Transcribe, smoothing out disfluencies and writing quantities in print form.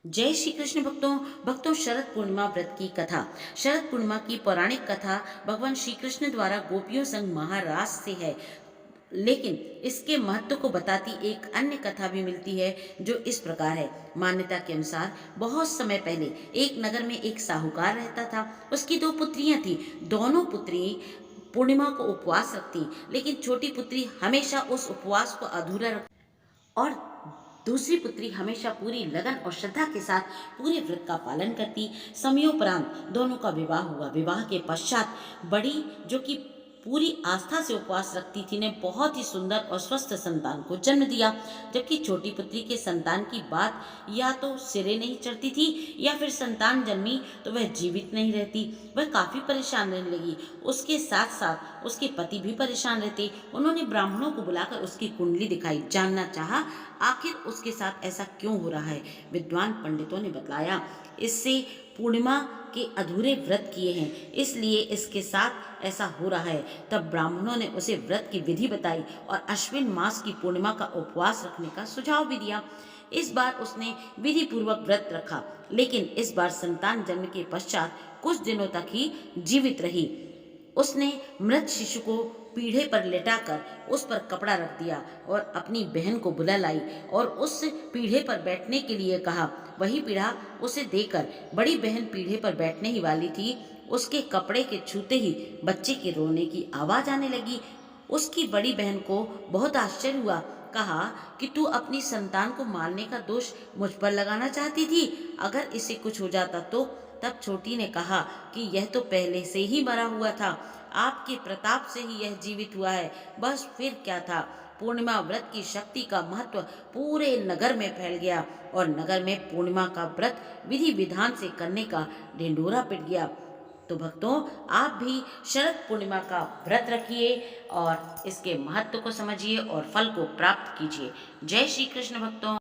जय श्री कृष्ण भक्तों शरद पूर्णिमा व्रत की कथा। शरद पूर्णिमा की पौराणिक कथा भगवान श्री कृष्ण द्वारा गोपियों संग महारास से है, लेकिन इसके महत्व को बताती एक अन्य कथा भी मिलती है जो इस प्रकार है। मान्यता के अनुसार बहुत समय पहले एक नगर में एक साहूकार रहता था। उसकी दो पुत्रियां थी। दोनों पुत्री पूर्णिमा को उपवास रखती, लेकिन छोटी पुत्री हमेशा उस उपवास को अधूरा रख और दूसरी पुत्री हमेशा पूरी लगन और श्रद्धा के साथ पूरे व्रत का पालन करती। समयोपरांत दोनों का विवाह हुआ। विवाह के पश्चात बड़ी, जो कि पूरी आस्था से उपवास रखती थी, ने बहुत ही सुंदर और स्वस्थ संतान को जन्म दिया, जबकि छोटी पुत्री के संतान की बात या तो सिरे नहीं चढ़ती थी या फिर संतान जन्मी तो वह जीवित नहीं रहती। वह काफी परेशान रहने लगी। उसके साथ साथ उसके पति भी परेशान रहते। उन्होंने ब्राह्मणों को बुलाकर उसकी कुंडली दिखाई, जानना चाहा आखिर उसके साथ ऐसा क्यों हो रहा है। विद्वान पंडितों ने बतलाया, इससे पूर्णिमा के अधूरे व्रत किए हैं, इसलिए इसके साथ ऐसा हो रहा है। तब ब्राह्मणों ने उसे व्रत की विधि बताई और अश्विन मास की पूर्णिमा का उपवास रखने का सुझाव भी दिया। इस बार उसने विधि पूर्वक व्रत रखा, लेकिन इस बार संतान जन्म के पश्चात कुछ दिनों तक ही जीवित रही। उसने मृत शिशु को पीढ़े पर लेटाकर उस पर कपड़ा रख दिया और अपनी बहन को बुला लाई और उस पीढ़े पर बैठने के लिए कहा। वही पीढ़ा उसे देकर बड़ी बहन पीढ़े पर बैठने ही वाली थी। उसके कपड़े के छूते ही बच्चे के रोने की आवाज आने लगी। उसकी बड़ी बहन को बहुत आश्चर्य हुआ। कहा कि तू अपनी संतान को मारने का दोष मुझ पर लगाना चाहती थी, अगर इसे कुछ हो जाता तो। तब छोटी ने कहा कि यह तो पहले से ही मरा हुआ था, आपके प्रताप से ही यह जीवित हुआ है, बस फिर क्या था। पूर्णिमा व्रत की शक्ति का महत्व पूरे नगर में फैल गया और नगर में पूर्णिमा का व्रत विधि विधान से करने का ढिंढोरा पिट गया। तो भक्तों, आप भी शरद पूर्णिमा का व्रत रखिए और इसके महत्व को समझिए और फल को प्राप्त कीजिए। जय श्री कृष्ण भक्तों।